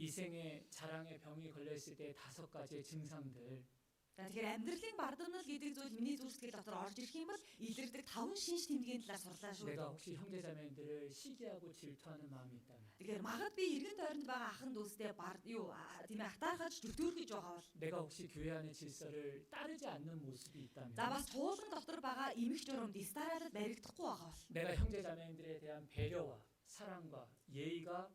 이생의 자랑의 병이 걸려 있을 때 5가지의 증상들. Тэгэхээр амьдралын бардамнал гэдэг зүйл миний зүрхсэтгэл дотор орж ирэх юм бол илэрдэг 5 шинж тэмдгийн талаар сурлаа шүү. 내가 혹시 형제자매들을 시기하고 질투하는 마음이 있다면. Тэгэхээр магад би эргэн тойронд байгаа ахын дүүстэй тийм ахтаахаж зүтгүүргэж байгаа бол 내가 혹시 교회 안의 질서를 따르지 않는 모습이 있다면. за бас чуулган дотор байгаа эмх журам дистаралд баригдахгүй байгаа бол 내가 형제자매들에 대한 배려와 사랑과 예의가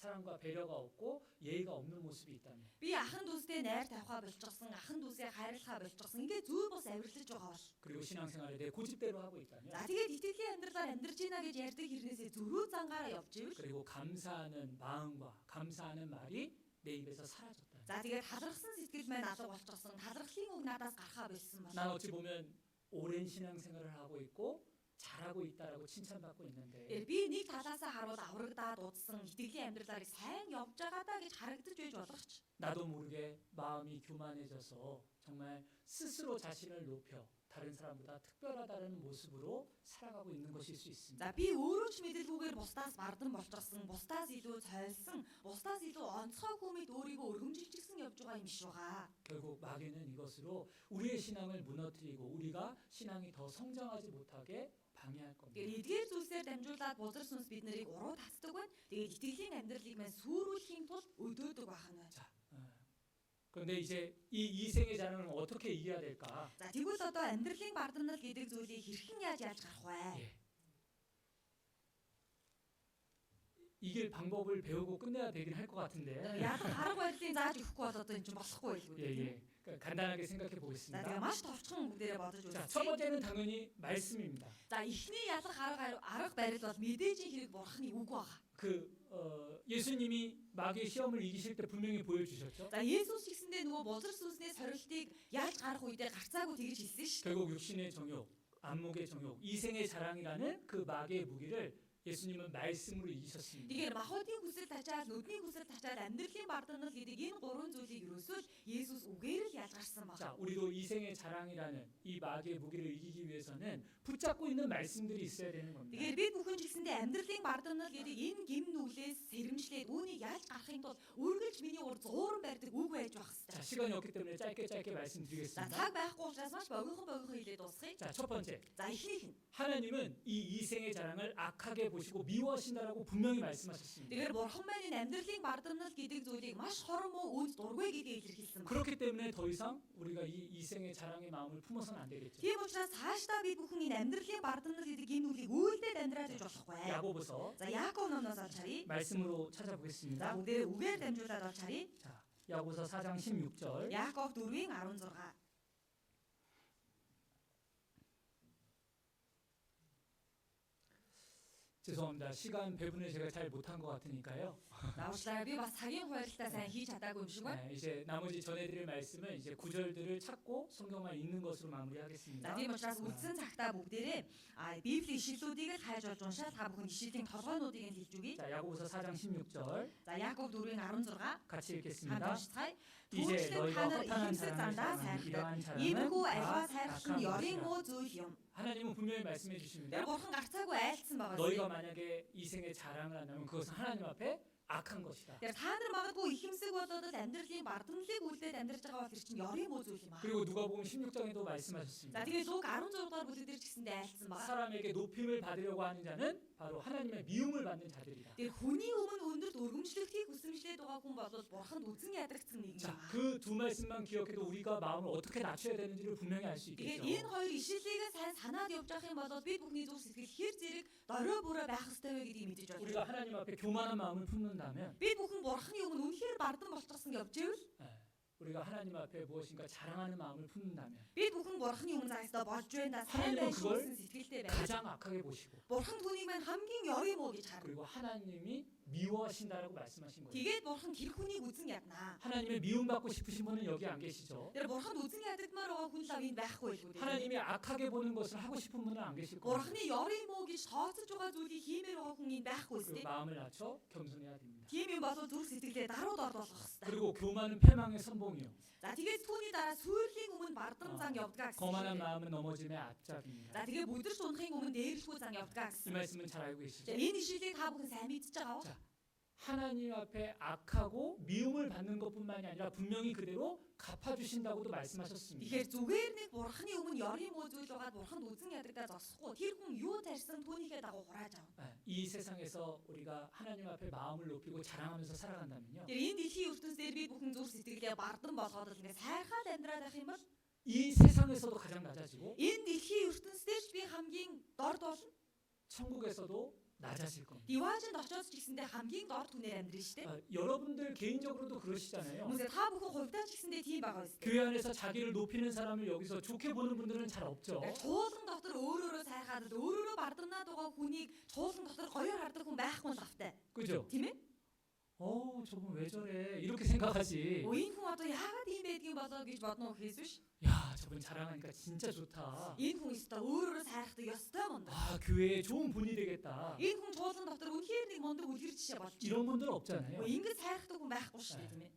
사랑과 배려가 없고 예의가 없는 모습이 있다면. би ахын дүүстэй найр тавихаа болчихсон, ахын дүүсээ хайрлахаа болчихсон. Ингээ зүй бос авирлаж байгаа бол 그리고 신앙생활에 내 고집대로 하고 있다면. за тэгээд итгэлийн амьдралаар амьдарч ийна гэж ярьдаг хэрнээсээ зөрүү зангаараа явж ивэл 그리고 감사하는 마음과 감사하는 말이 내 입에서 사라졌다. за тэгээд талархсан сэтгэл маань алга болчихсон. талархлын үг надаас гарахаа болсон бол 난 어찌 보면 오랜 신앙생활을 하고 있고 잘하고 있다라고 칭찬받고 있는데. би нэг талаасаа харуул аврагдаад удсан итгэлийн амьдралаар сайн явж байгаадаа гэж харагдаж байж болох ч 나도 모르게 마음이 교만해져서 정말 스스로 자신을 높여 다른 사람보다 특별하다는 모습으로 살아가고 있는 것일 수 있습니다. за би өөрөө ч мэдэлгүйгээр бусдаас бардан болчихсон, бусдаас илүү цойлсон, бусдаас илүү онцгой хүмэд өөрийгөө өргөмжилчихсэн явж байгаа юм шиг байгаа. 결국 마귀는 이것으로 우리의 신앙을 무너뜨리고 우리가 신앙이 더 성장하지 못하게 방해할 겁니다. Тэгэхээр эдгээр зүйлсээр дамжуулаад бузар сүнс бид нарыг уруу татдаг байна. Тэгээд итгэлийн амьдралыг маань сүрүүлэхийн тулд өдөөдөг байна. 자, 그런데 이제 이 이생의 자랑을 어떻게 이겨야 될까? За тэгвэл одоо амьдралын бардамнал гэдэг зүйлийг хэрхэн яаж гарах вэ? 예. 이길 방법을 배우고 끝내야 되긴 할 것 같은데. Яг арга барилын зааж өгөхгүй бол одоо эн чинь болохгүй байлгүй. 예. 그러니까 간단하게 생각해 За 보겠습니다. тэгээ маш товчхон бүгдээрээ бодож 자, 첫 үзье. 번째는 당연히 말씀입니다. За эхний ялах арга барил бол мэдээжийн хэрэг бурхны үг байгаа. 예수님이 마귀의 시험을 이기실 때 분명히 보여주셨죠. За Есүс гэсэндээ нөгөө бузар сүнсний сорилтыг яаж гарах үедээ гарцаагүй тэгж хэлсэн ш. 결국 육신의 정욕, 안목의 정욕, 이생의 자랑이라는 그 마귀의 무기를 예수님은 말씀으로 이기셨습니다. Тэгэхээр махбодын хүсэл тачаад, нүдний хүсэл тачаад амьдралын бардамнал гэдэг энэ гурван зүйлийг юусоо Есүс үгээр л ялгарсан байна. 자, 우리도 이생의 자랑이라는 이 마귀의 무기를 이기기 위해서는 붙잡고 있는 말씀들이 있어야 되는 겁니다. Тэгэхээр бид бүхэн ч гэсэндээ амьдралын бардамнал гэдэг энэ гим нүглээс сэрэмжлээд үүнийг яаж гарахын тулд үргэлж миний урд зууран барьдаг үг байж байх 자, хэрэгтэй. 시간이 없기 때문에 짧게 За 말씀드리겠습니다. цаг байхгүй учраас маш богинохон хэлээд дуусгая. 자, 첫 번째. За эхнийх нь 하나님은 이 이생의 자랑을 악하게 보시고 미워하신다라고 분명히 말씀하셨습니다. тэгэхээр бурхан маань энэ амьдралын бардамнал гэдэг зүйлийг маш хором уу үнд дургүй гэдгийг илэрхийлсэн байна. 그렇기 때문에 더 이상 우리가 이 이생의 자랑의 마음을 품어서는 안 되겠죠. Тийм учраас цаашдаа бид бүхэн энэ амьдралын бардамнал гэдэг энэ үгийг үйлдэл амьдраад иж болохгүй. 야고보서 За Яаков номноос олж харъя. 말씀으로 За 찾아보겠습니다. бүгдээ үгээр дамжуулаад олж харъя. 자, 야고보서 4장 16절. Яаков 4:16. 죄송합니다. 시간 배분을 제가 잘 못한 것 같으니까요. 나오시다가 би бас цагийн хуйлтаа сайн хийж чадаагүй юм шиг байна. 네, 이제 나머지 전해드릴 말씀은 이제 구절들을 찾고 성경만 읽는 것으로 За 마무리하겠습니다. тийм учраас үдсэн цагтаа бүгдээрээ Библийн ишлэлүүдийг л хайж олж уншаад та бүхэн ишлэлийн толгойнуудыг нь хэлж өгье. 자, 야고보서 4장 16절 За Яаков 4:16 같이 хамт 읽겠습니다. уншицгаая. 이제 Түүнчлэн 너희가 та нар 허탄한 ихэмсэг 자랑을 зандаа 사랑하는 сайрладаг. 이러한 Иймэрхүү 자랑은 альва 다 сайрах 악한 нь ёрын 것이라. муу зүйл юм. 하나님은 분명히 말씀해 주십니다. Тэр бурхан гарцаагүй айлцсан байгаа 너희가 зүйл. 만약에 이생의 자랑을 한다면 그것은 하나님 앞에 악한 것이다. Тэр та нар магадгүй ихэмсэг болоод л амьдралын бардамлыг үлдээд амьдарч байгаа бол тэр чинь ёрын муу зүйл юм аа. 그리고 누가복음 16장에도 За 말씀하셨습니다. тэгээд Луг 16 дугаар бүлэг дээр ч гэсэндээ айлцсан байгаа. 사람에게 높임을 받으려고 하는 자는 바로 하나님의 미움을 받는 자들이다. Тэр хүний өмнө өндөрт өргөмжлөгтгийг хүсэмжлээд байгаа хүн бол бурханд үзэн ядрагдсан нэг юм 자, байна. 그 두 말씀만 기억해도 우리가 마음을 어떻게 낮춰야 되는지를 분명히 알 수 Тэгэхээр 있겠죠. энэ хоёр ишлэлийг сайн санаад явж байгаа юм бол бид бүхний зүрх сэтгэл хэр зэрэг дорой бүрэ байх ёстой вэ гэдгийг мэдэж байна. 우리가 하나님 앞에 교만한 마음을 품는다면 Бид бүхэн бурханы өмнө үнэхээр бардам болчихсон явж ивэл 우리가 하나님 앞에 무엇인가 자랑하는 마음을 품는다면 бид бүхэн бурханы өмнө заастаа болж байна да сайн 하나님은 байх 그걸 гэсэн сэтгэлтэй байх. 가장 악하게 보시고 Бурхан түүнийг маань хамгийн ёрын муу гэж харна. 그리고 하나님이 미워하신다라고 말씀하신 거예요. Тэгээд бурхан тэр хүнийг үзэн яднаа. 하나님의 미움받고 싶으신 분은 여기 안 계시죠. Тэр бурханд үзэн ядагдмаар байгаа хүн л энд байхгүй байлгүй дээ. 하나님이 악하게 보는 것을 하고 싶은 분은 안 계실 거예요. Бурханы ёрын муу гэж тооцож байгаа зүйлийг хиймээр байгаа хүн энд байхгүй 그 үстэй. 마음을 낮춰 겸손해야 됩니다. Тийм юм бол зүрх сэтгэлээ даруй дор болох хэвээр. 그리고 교만은 패망의 선봉이요. За тэгээд түүний дараа сүйрлийн өмнө бардам зан явдгаа гэсэн. 거만한 шүү дээ. 마음은 넘어짐의 앞잡이입니다. За тэгээд бүдэрч унахын өмнө дээрлэхүү зан явдгаа 이 гэсэн. 말씀은 잘 알고 За 계시죠? энэ ишлэлийг та бүхэн сайн мэдчихэж байгаа уу? 자, 하나님 앞에 악하고 미움을 받는 것뿐만이 아니라 분명히 그대로 갚아주신다고도 말씀하셨습니다. Тэгэхээр зүгээр нэг бурхны өмнө ёрын муу зүйл байгаа бурханд үзэн ядагдаа зогсохгүй тэр хүн юу тарьсан түүнийхээ дагуу хурааж авна. 이 세상에서 우리가 하나님 앞에 마음을 높이고 자랑하면서 살아간다면요. Тэр энэ дэлхийн ертөнцийн бид бүхэн зүрх сэтгэлээ бардан болгоод ингээд сайхан амьдраад байх юм бол 이 세상에서도 가장 낮아지고 энэ дэлхийн ертөнцийнч би хамгийн дорд болно. 천국에서도 낮아질 겁니다. Диваажинд очоод ч гэсэндээ хамгийн дорд түнээр амьдрын штэ. 여러분들 개인적으로도 그러시잖아요. Хүмүүсээ та бүхэн хувьдаа ч гэсэндээ тийм байгаа биз дээ. 교회 안에서 자기를 높이는 사람을 여기서 좋게 보는 분들은 잘 없죠. Чуулган дотор өөрөөрөө сайхаад өөрөөрөө бардамнаад байгаа хүнийг чуулган дотор гоёор хардаг хүн байхгүй лавтай. 그죠? Тийм ээ? 저분 왜 저래? 이렇게 생각하지. Энэ хүн одоо яагаад ийм байдгийг болоо гэж бодно уу Иесус? 야, 저분 자랑하니까 진짜 좋다. Энэ хүн өстө өөрөөрөө сайхдаг ёстой мундаг. 교회에 좋은 분이 되겠다. Энэ хүн чуулган дотор үнэхээр нэг мундаг үлгэр жишээ болж байна. 이런 분들 없잖아요. Ингэж сайхдаг хүн байхгүй шүү дээ тийм ээ.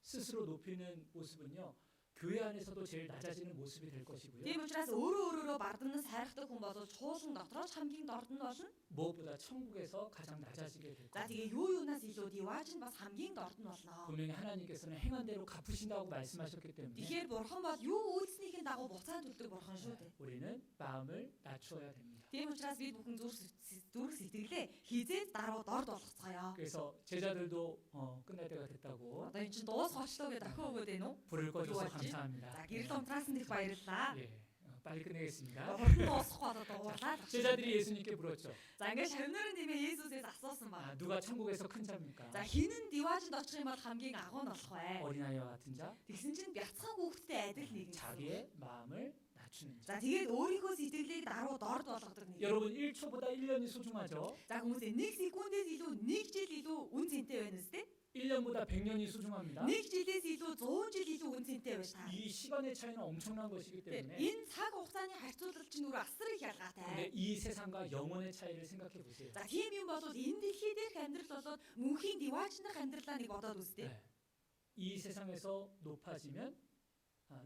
스스로 높이는 모습은요. 교회 안에서도 제일 낮아지는 모습이 될 것이고요. Тийм учраас өөрөөрөө бардамнаас сайхдаг хүн бол чуулган дотор ч хамгийн дорд нь болно. 무엇보다 천국에서 가장 낮아지게 될 За 겁니다. тэгээ юу юунаас илүү дивааж нь бас хамгийн дорд нь болно. 분명히 하나님께서는 행한 대로 갚으신다고 말씀하셨기 때문에 Тэгэхээр бурхан бол юу үйлснийхээ дагуу буцаан төлдөг бурхан шүү дээ. 우리는 마음을 낮춰야 됩니다. Тийм учраас бид бүхэн зүрх сэтгэлээ хизээд даруй дорд болгоцгоё. 그래서 제자들도 끝날 때가 됐다고 Одоо эн чинь дуусгачлаа гэж дахин өгөөд байна уу? 불을 꺼줘서 좋았지? 감사합니다. За гэрэл унтраасан дэх баярлалаа. 예, 빨리 끝내겠습니다. Хурдан дуусахгүй одоо дуурлаа. 제자들이 예수님께 물었죠. За ингээд шавнарын нэмээ Есүсээс асуусан ба. 누가 천국에서 큰 자입니까? За хинэн диваажинд очих юм бол хамгийн агуу нь болох вэ? 어린아이와 같은 자, Тэгсэн чинь бяцхан хүүхдтэй адил нэгэн. 자기의 마음을 낮추는 자. За тэгээд өөрийнхөө сэтгэлийг даруй дорд болгодог нэг. 여러분 1초보다 1년이 소중하죠. За хүмүүсээ 1 секундээс илүү 1 жил илүү үн цэнтэй байна үстэй. 1년보다 100년이 소중합니다. 1 жилээс илүү 100 жил илүү үн цэнтэй байна та. 이 시간의 차이는 엄청난 것이기 때문에 Энэ цаг хугацааны харьцуулал чинь өөр асар их 근데 ялгаатай. 이 세상과 영혼의 차이를 생각해 보세요. За тийм юм бол энэ дэлхий дээрх амьдрал болоод мөнхийн диваачнах амьдралаа нэг бодоод үстэй. 네. 이 세상에서 높아지면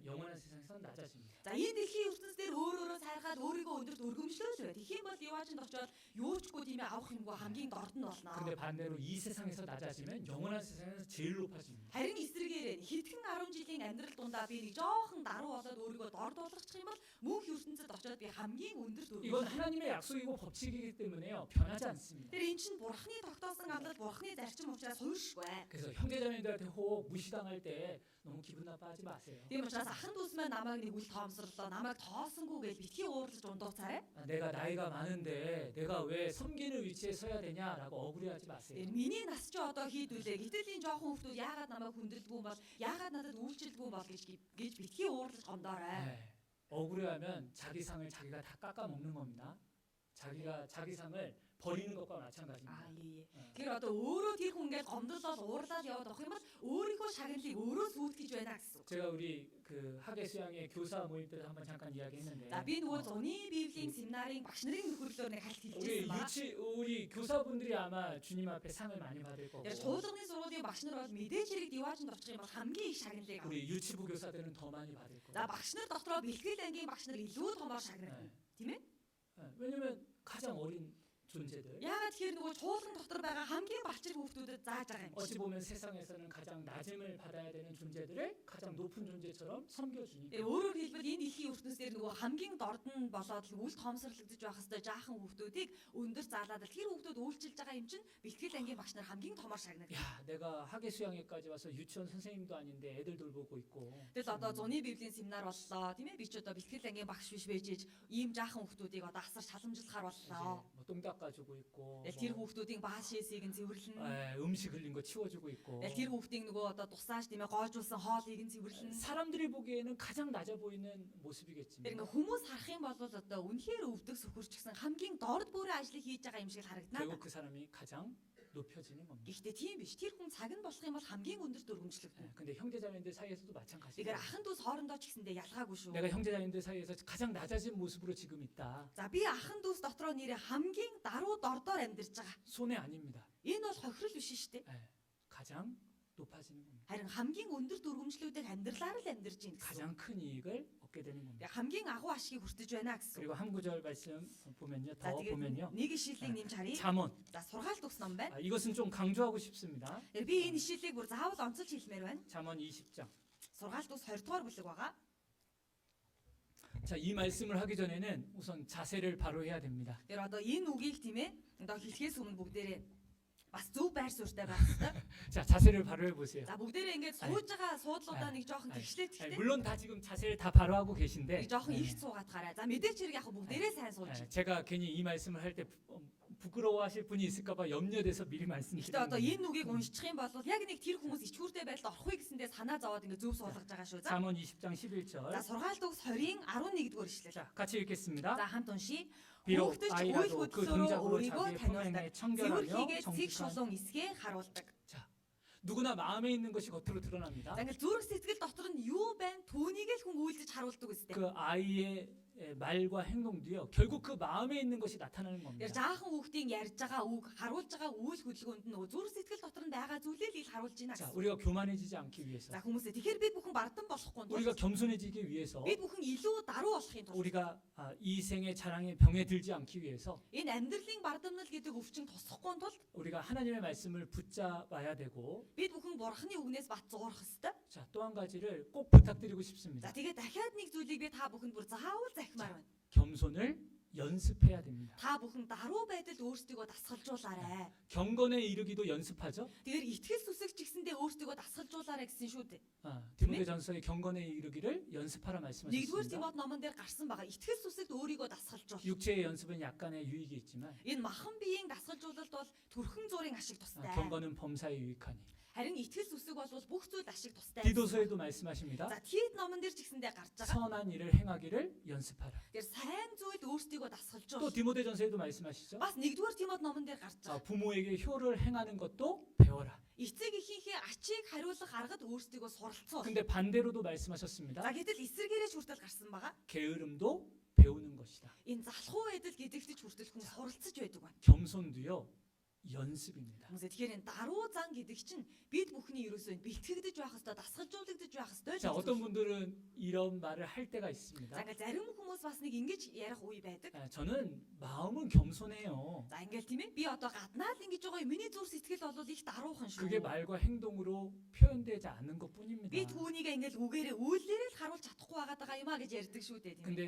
영원한 세상에서 낮아집니다. За энэ дэлхийн ертөнц дээр өөрөөрөө сайрхаад өөрийгөө өндөрт өргөмжлөөл бай. Тэгэх юм бол диваачнд очоод юучгүй тийм ээ авах юмгүй хамгийн дорд нь болно. 근데 반대로 이 세상에서 낮아지면 영원한 세상에서 제일 높아집니다. Харин эсрэгээр хэдхэн 10 жилийн амьдрал дундаа би нэг жоохон даруй болоод өөрийгөө дорд болгочих юм бол мөнх ертөнцид очоод би хамгийн өндөрт 이건 өргөмжлөөл. 하나님의 약속이고 법칙이기 때문에요. 변하지 않습니다. Тэр эн чинь бурхны тогтоосон амлал бурхны зарчим учраас хувиршгүй. 그래서 형제자매들한테 혹 무시당할 때 너무 기분 나빠하지 마세요. Тийм учраас ахын дүүс маань намайг нэг үл тоомсорлоо, намайг тоосонгүй гэж битгий уурлаж ундууцаарай. 내가 나이가 많은데 내가 왜 섬기는 위치에 서야 되냐라고 억울해하지 마세요. Тэр миний нас ч одоо хийдүүлээ. Гэтэл энэ жоохон хүмүүс яагаад намайг хүндэлдэггүй бол, яагаад надад үйлчлдэггүй бол гэж битгий уурлаж гомдоорой. 네. 억울해하면 자기 상을 자기가 다 깎아 먹는 겁니다. 자기가 자기 상을 버리는 것과 마찬가지입니다. 예. Тэр одоо өөрөө тэр хүн ингээд гомдлоод уурлаад яваад авах юм бол өөрийнхөө шагналыг өөрөө сүйтгэж байна гэсэн үг. 제가 우리 그 학예 수양의 교사 모임 때 한번 잠깐 이야기했는데 За би нөгөө зуны библийн семинарын багш нарын нөхөрлөөр нэг хальт 우리 хэлчихсэн ба. 우리 교사분들이 아마 주님 앞에 상을 많이 받을 거고 Тэр чуулганы сургуулийн багш нар бол мэдээж хэрэг диваачнд очих юм бол хамгийн их шагналыг авах. 우리 유치부 교사들은 더 많이 받을 거예요. За багш нар дотроо бэлтгэл ангийн багш нар илүү томоор шагнагдана. Тийм ээ? 왜냐면 가장 어린 존재들 Яагаад тэгэхээр нөгөө чуулган дотор байгаа хамгийн балчир хүүхдүүдэд зааж байгаа юм 어찌 чинь. 보면 세상에서는 가장 낮음을 받아야 되는 존재들을 가장 높은 존재처럼 섬겨주니까 Тэр өөрөөр хэлбэл энэ дэлхийн ертөнцийн нөгөө хамгийн дорд нь болоод үл тоомсорлогдож байх хэвээр жаахан хүүхдүүдийг өндөр заалаад тэр хүүхдүүд үйлчилж байгаа юм чинь бэлтгэл ангийн багш нар хамгийн томоор шагнагдана. 야 내가 학예 수양회까지 와서 유치원 선생님도 아닌데 애들 돌보고 있고 Тэгэл одоо зуны библийн семинар боллоо тийм ээ би ч одоо бэлтгэл ангийн багш биш байж ийм жаахан хүүхдүүдийг одоо асар шаламжлахаар 이제 боллоо. 뭐 똥 닦아주고 있고 Тэгэл тэр хүүхдүүдийн бааш шээсийг нь цэвэрлэн. 음식 흘린 거 치워주고 있고 Тэгэл тэр хүүхдийн нөгөө одоо тусааш тийм ээ гоожулсан хоолыг нь цэвэрлэн. 사람들이 보기에는 가장 낮아 보이는 모습이겠지만 Тэр ингээ хүмүүс харах юм бол одоо үнэхээр өвдөг сөхөрч гэсэн хамгийн дорд бүрийн ажлыг хийж байгаа юм шиг харагдана. 결국 그 사람이 가장 높여지는 겁니다. Гэхдээ тийм биш. Тэр хүн цаг нь болох юм бол хамгийн өндөр өргөмжлөгдөнө. 근데 형제자매들 사이에서도 Тэгэхээр 마찬가지예요. ахын дүүс хоорондоо ч гэсэндээ ялгаагүй шүү. 내가 형제자매들 사이에서 가장 낮아진 모습으로 지금 있다. За би ахын дүүс дотроо нэрээ хамгийн даруй дордоор амьдарч байгаа. 손해 아닙니다. Энэ бол хохирол биш шүү дээ. 가장 높아지는 겁니다. Харин хамгийн өндөр өргөмжлүүдэд амьдралаар л амьдарч байна гэсэн. 가장 큰 이익을 얻게 받게 되는 겁니다. хамгийн агуу ашигыг хүртэж байна гэсэн. 그리고 한 구절 말씀 보면요. За 더 보면요. тэгээд нэг ишлэлийг нэмж харъя. 잠언. За сургаалт ус ном байна. 이것은 좀 강조하고 싶습니다. Би энэ ишлэлийг бүр заавал онцолж хэлмээр байна. 잠언 20장. сургаалт ус 20 дугаар бүлэг байгаа. 자, 이 말씀을 하기 전에는 우선 자세를 바로 해야 됩니다. Тэр одоо энэ үгийг тийм ээ одоо хэлхээс өмнө бүгдээрээ бас зөв байр суурьтай байх хэрэгтэй. 자, 자세를 바로 해보세요. За бүгдээрээ ингээд сууж байгаа суудлуудаа нэг жоохон тэгшлээ 아니, тэгтээ. 물론 다 지금 자세를 다 바로 하고 계신데 Нэг жоохон ихт суугаад гараа. За мэдээч хэрэг яг бүгдээрээ сайн суулж. 제가 괜히 이 말씀을 할 때 부끄러워하실 분이 있을까봐 염려돼서 미리 Гэхдээ 말씀드리는 одоо 거예요. энэ үгийг уншчих юм бол яг нэг тэр хүмүүс ичгүүртэй байдалд орохгүй гэсэндээ санаа зовоод ингээд зөв суулгаж байгаа шүү. За 잠언 20장 11절. сургаалт ус 20-ийн 11-р ишлэл. 자, 같이 읽겠습니다. За хамт уншия. 비록 Хүүхдэж үйл 아이라도 그 хөдлөлөөрөө 동작으로 өөрийгөө 자기의 таниулдаг. 품행에 Цэвэр 청결하며 хийгээд цэг 정직한. шулуун эсгээ харуулдаг. 자, 누구나 마음에 있는 것이 겉으로 드러납니다. За ингээд зүрх сэтгэл дотор нь юу байна? Түүнийг л хүн үйлдэж харуулдаг үстэй. 그 아이의 말과 행동도요. 결국 그 마음에 있는 것이 나타나는 Тэр 겁니다. жаахан хүүхдийн ярьж байгаа үг, харуулж байгаа үйл хөдөлгөөнд нь зүрх сэтгэл дотор нь байгаа зүйлийг ил харуулж байна 자, гэсэн. 우리가 교만해지지 않기 위해서, За хүмүүсээ тэгэхээр бид бүхэн бардам болохгүй 우리가 тул 겸손해지기 위해서, бид бүхэн илүү даруй болохын тулд 우리가 이 생의 자랑의 병에 들지 않기 위해서 энэ амьдралын бардамнал гэдэг өвчин тусахгүй тулд 우리가 하나님의 말씀을 붙잡아야 되고, бид бүхэн бурхны үгнээс бат зуурах ёстой. 자, 또 한 가지를 꼭 부탁드리고 За 싶습니다. тэгээд дахиад нэг зүйлийг би та бүхэнд бүр заавал захимаар байна. 겸손을 연습해야 됩니다. Та бүхэн даруй байдалд өөрсдийгөө дасгалжуулаарай. 경건에 이르기도 연습하죠. Тэгэхээр итгэл сүсэг ч гэсэндээ өөрсдийгөө дасгалжуулаарай гэсэн шүү дээ. 디모데전서의 경건에 이르기를 연습하라 Нэгдүгээр 말씀하셨습니다. Тимот номон дээр гарсан байгаа. Итгэл сүсэгт өөрийгөө дасгалжуул. 육체의 연습은 약간의 유익이 있지만 Энэ махан биеийн дасгалжуулалт бол төрхөн зуурын ашиг тустай. 경건은 범사에 유익하니. Харин итгэл сүсэг бол бүх зүйлд ашиг тустай. 디도서에도 말씀하십니다. За Тит номон дээр ч гэсэндээ гарч байгаа. 선한 일을 행하기를 연습하라. Тэр сайн зүйлд өөрсдийгөө 또 дасгалжуул. 디모데전서에도 말씀하시죠. Бас нэгдүгээр Тимот номон дээр гарч байгаа. 부모에게 효를 행하는 것도 배워라. Эцэг эхийнхээ ачийг хариулах аргад өөрсдийгөө суралцуул. 근데 반대로도 За 말씀하셨습니다. гэтэл эсэргээрээ хүртэл гарсан байгаа. 게으름도 배우는 것이다. Энэ залхуу байдал гэдэгт ч хүртэл хүн суралцж байдаг байна. 겸손도요 연습입니다. Хүмүүсээ тэгэхээр энэ даруй зан гэдэг чинь бид бүхний ерөөсөө бэлтгэгдэж байх хэвээр дасгалжуулагдаж байх хэвээр. 자, 어떤 분들은 이런 말을 할 때가 За 있습니다. ингээл зарим хүмүүс бас нэг ингэж ярих үе байдаг. 저는 마음은 겸손해요. За ингээл тийм ээ би одоо гаднаа л ингэж байгаа юм. Миний зүрх сэтгэл бол их даруухан шүү. 그게 말과 행동으로 표현되지 않는 것뿐입니다. Би түүнийг ингээл үгээрээ үйлдэлээр л харуулж чадахгүй байгаа юм а гэж ярьдаг шүү дээ тийм ээ. 근데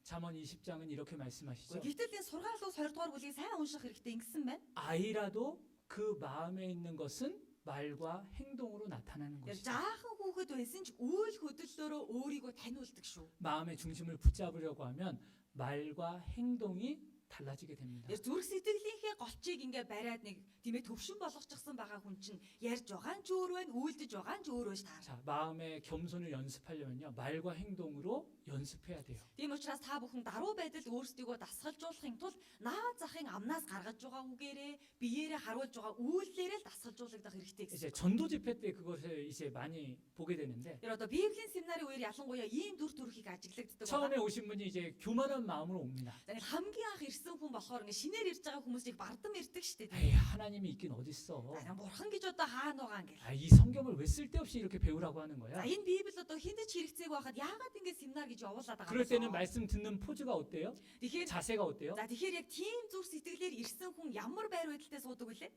잠언 20장은 이렇게 말씀하시죠. Гэтэл энэ сургаал ус 20 дугаар бүлгийг сайн унших хэрэгтэй ингэсэн байна. 아이라도 그 마음에 있는 것은 말과 행동으로 나타나는 Тэр 것이다. жаахан хүүхэд байсан ч үйл хөдлөлөөрөө өөрийгөө таниулдаг шүү. 마음의 중심을 붙잡으려고 하면 말과 행동이 달라지게 됩니다. Тэр зүрх сэтгэлийнхээ голчийг ингээ бариад нэг тийм ээ төвшин болгочихсон байгаа хүн чинь ярьж байгаа нь ч өөр байна, үйлдэж байгаа нь ч өөр байж таар. 자, 마음의 겸손을 연습하려면요. 말과 행동으로 연습해야 돼요. Тийм учраас та бүхэн даруй байдалд өөрсдийгөө дасгалжуулахын тулд наад захын амнаас гаргаж байгаа үгээрээ биеэрээ харуулж байгаа үйлдэлээрээ л дасгалжуулагдах хэрэгтэй 이제 гэсэн. 전도 집회 때 그것을 이제 많이 보게 되는데 Тэр одоо Библийн семинарын үеэр ялангуяа ийм дүр төрхийг ажиглагддаг 처음에 байна. 오신 분이 이제 교만한 마음으로 옵니다. За хамгийн анх ирсэн хүн болохоор ингээ шинээр ирж байгаа хүмүүсийг бардам ирдэг штеп. 에이, 하나님이 있긴 어딨어. За бурхан гэж одоо хаана байгаа юм гээл. 이 성경을 왜 쓸데없이 이렇게 배우라고 하는 거야? За энэ Библи одоо хиндэч хэрэгцээг байхад яагаад ингэ семинар гэж явуулаад байгаа 그럴 때는 юм бэ? 말씀 듣는 포즈가 어때요? Тэгэхээр 자세가 어때요? за тэгэхээр яг тийм зүр сэтгэлээр ирсэн хүн ямар байр байдалтай суудаг вүлээ?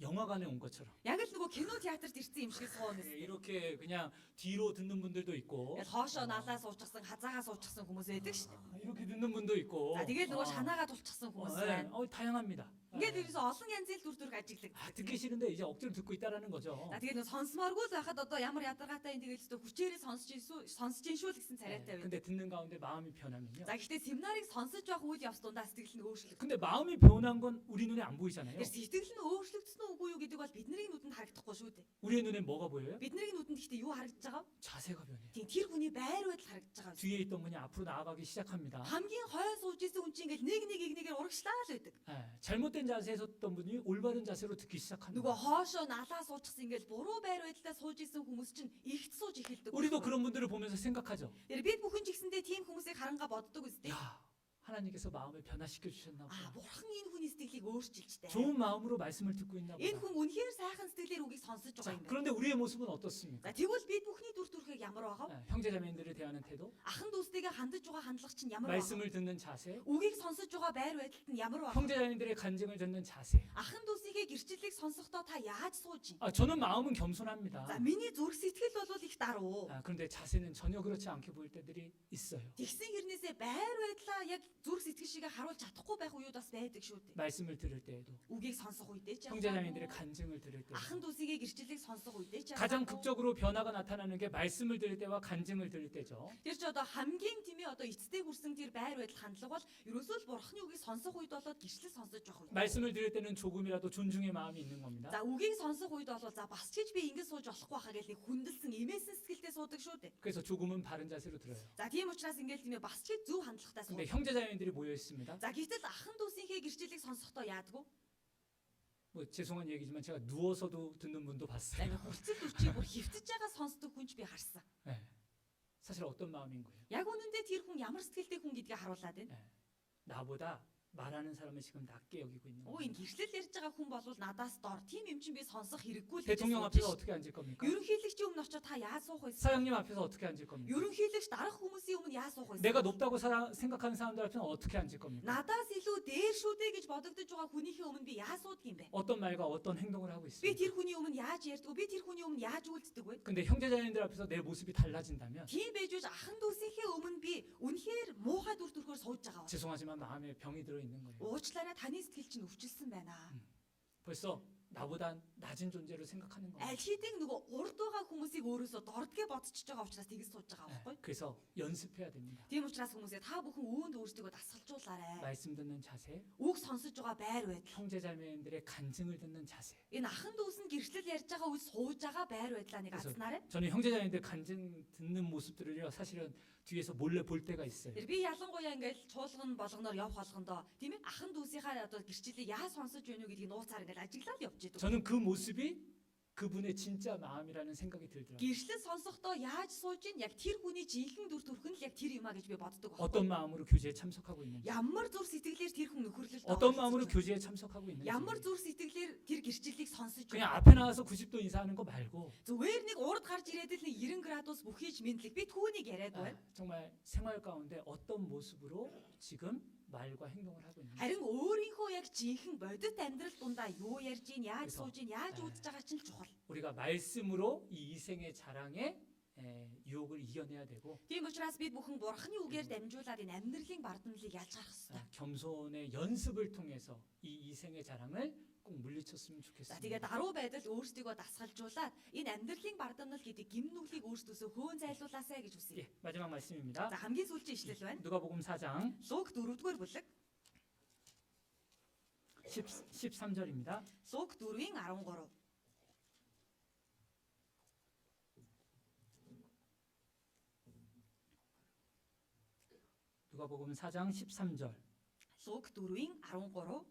영화관에 온 것처럼 Яг л нөгөө кино театрт ирсэн юм шиг суунаас. 이렇게 그냥 뒤로 듣는 분들도 있고 Яг хоошоо налаа суучихсан, хазаагаа суучихсан хүмүүс байдаг шүү дээ. 이렇게 듣는 분도 있고 За тэгээд нөгөө шанаагаа тулчихсан хүмүүс байна. 다양합니다. Ингээд ерөөсөө олон янзын дүр төрх ажиглагддаг. 듣기 싫은데 이제 억지로 듣고 있다라는 거죠. За тэгээд нөгөө сонсомооргүй л байхад одоо ямар ядаргаатай энэ тэгээд л хүчээрээ сонсож ин шүү л гэсэн царайтай байна. 근데 듣는 가운데 마음이 변하면요. За гэхдээ семинарыг сонсож байх үйл явц дундаа сэтгэл нь өөрчлөгдөв. 근데 마음이 변한 건 우리 눈에 안 보이잖아요. Тэр сэтгэл нь өөрчлөгдсөн үгүй юу гэдэг бол бидний нүдэнд харагдахгүй шүү дээ. 우리의 눈에 뭐가 보여요? Бидний нүдэнд гэхдээ юу харагдаж байгаа вэ? 자세가 변해요. Тийм тэр хүний байр байдал харагдаж байгаа. 뒤에 있던 분이 앞으로 나아가기 시작합니다. хамгийн хойно сууж исэн хүн чинь ингээд нэг игнэгээр урагшлаа л байдаг. 잘못된 자세에 섰던 분이 올바른 자세로 듣기 Нөгөө 시작합니다. хоошоо налаа суучихсан ингээд буруу байр байдалтай сууж исэн хүмүүс чинь ихт сууж эхэлдэг. 우리도 그런 분들을 보면서 생각하죠. Тэр бид бүхэн ч гэсэндээ тийм хүмүүсийг харангаа боддог үстэй. 야, 하나님께서 마음을 변화시켜 주셨나 보다. бурхан энэ хүний сэтгэлийг өөрчилж дээ. 좋은 마음으로 말씀을 듣고 있나 Энэ 보다. хүн үнэхээр сайхан сэтгэлээр үгийг сонсож 자, байгаа юм байна. 그런데 우리의 모습은 어떻습니까? За тэгвэл бид бүхний дүр төрхийг ямар байгаа вэ? 형제자매들을 대하는 태도, Ахан дүүстэйгээ хандаж байгаа хандлага чинь ямар байгаа вэ? 말씀을 듣는 자세, Үгийг сонсож байгаа байр байдалт нь ямар байгаа вэ? 형제자매들의 간증을 듣는 자세. Ахан дүүсийнхээ гэрчлэлийг сонсохдоо та яаж сууж байна? 저는 마음은 겸손합니다. За миний зүрх сэтгэл бол их даруу. 그런데 자세는 전혀 그렇지 않게 보일 때들이 있어요. Тэгсэн хэрнээсээ байр байдлаа яг зүрх сэтгэл шигээ харуулж чадахгүй байх үеуд бас байдаг шүү дээ. 말씀을 들을 때에도, Үгийг сонсох үедээ ч 형제자매들의 간증을 들을 때에도. ахан дүүсийнхээ гэрчлэлийг сонсох үедээ ч 가장 극적으로 변화가 나타나는 게 말씀을 들을 때와 간증을 들을 때죠. Тэр ч одоо хамгийн тийм ээ одоо эцтэй хүрсэн тэр байр байдал хандлага бол ерөөсөө л бурхны үгийг сонсох үед болоод гэрчлэл сонсож байх үед. 말씀을 들을 때는 조금이라도 존중의 마음이 있는 겁니다. За үгийг сонсох үед бол за бас ч гэж би ингэж сууж болохгүй хаа гэж нэг хүндэлсэн эмээсэн сэтгэлтэй суудаг шүү дээ. 그래서 조금은 바른 자세로 들어요. За тийм учраас ингээл тийм ээ бас ч зөв хандлагатай 근데 суудаг. 형제자매들이 모여 있습니다. За гэтэл ахан дүүсийнхээ гэрчлэлийг сонсохдоо яадгүй. 뭐 죄송한 얘기지만 제가 누워서도 듣는 분도 За 봤어요. нэг хүрцэл үрчийг бүр хөвтөж байгаа сонсдог хүнч би харсан. 네. 사실 어떤 마음인 거예요? Яг үнэндээ тэр хүн ямар сэтгэлтэй хүн гэдгийг харуулад байна. 나보다 말하는 사람을 지금 낮게 여기고 있는 Оо 거예요. энэ гэрчлэл ярьж байгаа хүн бол надаас дор. Тийм юм чинь би сонсох хэрэггүй л гэж 대통령 сууж 앞에서 шин. 어떻게 앉을 겁니까? Ерөнхийлөгчийн өмнө очиод та яаж суух вэ? 사장님 앞에서 어떻게 앉을 겁니까? Ерөнхийлөгч дарах хүмүүсийн өмнө яаж суух вэ? 내가 높다고 생각하는 사람들 앞에서 어떻게 앉을 겁니까? Надаас илүү дээр шүү дээ гэж бодогдож байгаа хүнийхээ өмнө би яаж суудаг юм бэ? 어떤 말과 어떤 행동을 하고 Би 있습니까? тэр хүний өмнө яаж ярьдаг вэ? Би тэр хүний өмнө яаж үйлддэг вэ? 근데 형제자매들 앞에서 내 모습이 달라진다면 Тийм байж үз ахан дүүсийнхээ өмнө би үнэхээр муухай дүр төрхөөр сууж байгаа. 죄송하지만 마음에 병이 들어 있는 거예요. Уучлаарай таны сэтгэл чинь өвчлсөн байна. 벌써 나보다 낮은 존재로 생각하는 Аль 거예요. хэдийн нөгөө урд байгаа хүмүүсийг өөрөөсөө дордгээ бодчихж байгаа учраас тэгж сууж байгаа байхгүй? 그래서 연습해야 됩니다. Тийм учраас хүмүүсээ та бүхэн үүнд өөрсдөө дасгалжуулаарай. 말씀 듣는 자세, Үг сонсож байгаа байр байдал. 형제자매들의 간증을 듣는 자세. Энэ ахан дүүс нь гэрчлэл ярьж байгаа үед сууж байгаа байр байдлаа нэг 그래서 азнаарай. 저는 형제자매들 간증 듣는 모습들을요 사실은 뒤에서 몰래 볼 때가 있어요. Тэр би ялангуяа ингээл чуулган болгоноор явх болгондоо тийм ээ ахан дүүсийнхаа одоо гэрчлэлийг яаж сонсож байна уу гэдгийг нууцаар ингээл ажиглаад явж идэг. 저는 그 모습이 그분의 진짜 마음이라는 생각이 들더라고요. Гэрчлэл сонсохдоо яаж сууж ийн яг тэр хүний жинхэнэ дүр төрх нь л яг тэр юмаа гэж би боддог 어떤 байна. 마음으로 교제에 참석하고 있는지, Ямар зүр сэтгэлээр тэр хүн нөхөрлөлд 어떤 마음으로 교제에 참석하고 있는지. ямар зүр сэтгэлээр тэр гэрчлэлийг сонсож 그냥 байна. 앞에 나와서 90도 인사하는 거 말고 Зүгээр нэг урд гарч ирээд л нэг 90 градус бүхийж мэдлэг би түүнийг яриад байна. 정말 생활 가운데 어떤 모습으로 지금 말과 행동을 하고 있는지. Харин өөрийнхөө яг жинхэнэ бодит амьдрал дундаа юу ярьж ийн, яаж 그래서, сууж ийн, яаж үзэж байгаа чинь л чухал. 우리가 말씀으로 이 이생의 자랑에 유혹을 이겨내야 되고 Тийм учраас бид бүхэн бурхны үгээр дамжуулаад энэ амьдралын бардамлыг ялж гарах хэрэгтэй. 겸손의 연습을 통해서 이 이생의 자랑을 꼭 물리쳤으면 За 좋겠습니다. тэгээд даруй байдал өөрсдийгөө дасгалжуулаад энэ амьдралын бардамнал гэдэг гимнүглийг өөрсдөөсөө хөөн зайлуулаасай гэж хүсье. 예, 마지막 말씀입니다. За хамгийн сүүлчийн ишлэл байна. 누가복음 4장 Луг 4-р бүлэг, 13절입니다. Луг 4-ийн 13. 누가복음 4장 13절. Луг 4-ийн 13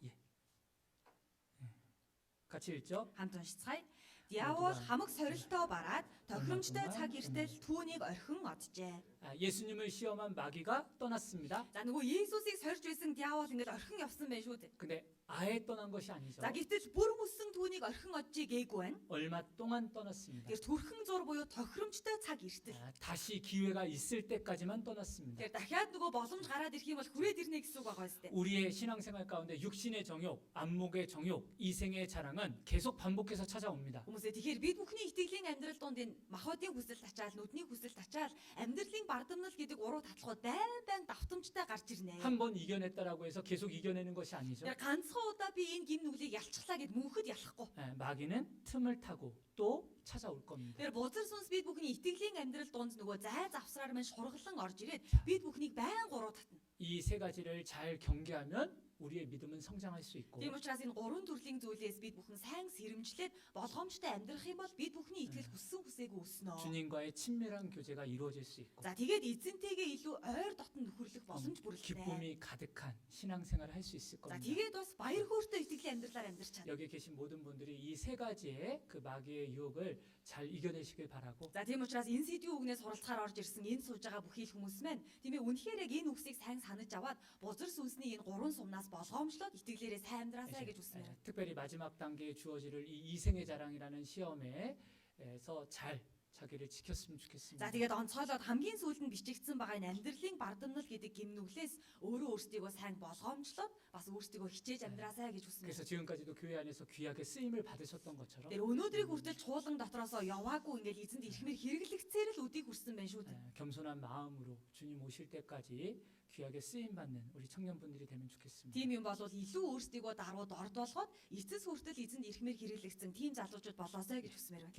같이 읽죠? хамт уншицгаая. Диавол хамаг сорилтоо бараад тохиромжтой цаг иртэл түүнийг орхин оджээ. 예수님을 시험한 마귀가 떠났습니다. За нөгөө Иесусыг сорж байсан диавол ингээд орхин явсан байх шүү дээ. 근데 아예 떠난 것이 아니죠. За гэтэл бүр мөсөн түүнийг орхин оджээ гээгүй байна. 얼마 동안 떠났습니다. Тэр төрхөн зур буюу тохиромжтой цаг иртэл. 다시 기회가 있을 때까지만 떠났습니다. Тэр дахиад нөгөө боломж гараад ирэх юм бол хүрээд ирнэ гэсэн үг байгаа юм. 우리의 신앙생활 가운데 육신의 정욕, 안목의 정욕, 이생의 자랑은 계속 반복해서 찾아옵니다. Хүмүүсээ тэгэхээр бид бүхний итгэлийн амьдрал донд энэ махбодын хүсэл тачаал, нүдний хүсэл тачаал, амьдралын бардамнал гэдэг уруу татлахууд байн давтамжтай гарч ирнэ. 한 번 이겨냈다라고 해서 계속 이겨내는 것이 아니죠. Тэр ганцхан удаа би энэ гим нүглийг ялчихлаа гэд мөнхөд ялахгүй. 마귀는 틈을 타고 또 찾아올 겁니다. Тэр бузар сүнс бид бүхний итгэлийн амьдрал донд нөгөө зай завсраар мань шурглан орж ирээд бид бүхнийг байн гуруу татна. 이 세 가지를 잘 경계하면 우리의 믿음은 성장할 수 있고 Тийм учраас энэ гурван төрлийн зүйлээс бид бүхэн сайн сэрэмжлээд болгоомжтой амьдрах юм бол бид бүхний итгэл хүссэн хүсээгүй өснө. 주님과의 친밀한 교제가 이루어질 수 있고 За тэгээд эзэнтэйгээ илүү ойр дотн нөхөрлөх боломж бүрэлдэхүүн. 기쁨이 가득한 신앙생활을 할 수 있을 За 겁니다. тэгээд бас баяр хөөртэй итгэлийн амьдралаар амьдрч чадна. 여기 계신 모든 분들이 이 세 가지의 그 마귀의 유혹을 잘 이겨내시길 바라고 За тийм учраас энэ сэдвийн үгнээс суралцахаар орж ирсэн энэ сууж байгаа бүхий л хүмүүс маань тийм ээ үнэхээр яг энэ үгсийг сайн санаж аваад бузар сүнсний энэ гурван сумнаас болгоомжлоод итгэлээрээ сайн амьдраасай гэж үснэ. 특별히 마지막 단계에 주어질 이 이생의 자랑이라는 시험에서 잘 자기를 지켰으면 좋겠습니다. За тэгээд онцгойлоод хамгийн сүүлд нь бичигдсэн байгаа энэ амьдралын бардамнал гэдэг гимнүглээс өөрөө өөрсдийгөө сайн болгоомжлоод бас өөрсдийгөө хичээж амьдраасай гэж үснэ. 그래서 지금까지도 교회 안에서 귀하게 쓰임을 받으셨던 것처럼 Тэр өнөөдрийг хүртэл чуулган дотроосоо яваагүй ингээл эзэнд ирхмээр хэрэглэгцээр л өдийг хүрсэн байх шүү дээ. 겸손한 마음으로 주님 오실 때까지 귀하게 쓰임 받는 우리 청년분들이 되면 좋겠습니다. Тийм юм бол илүү өөрсдийгөө даруйд орд болгоод эцэс хүртэл эзэнд ирхмээр хэрэглэгцэн тийм залуучууд болоосай гэж хүсмээр байна.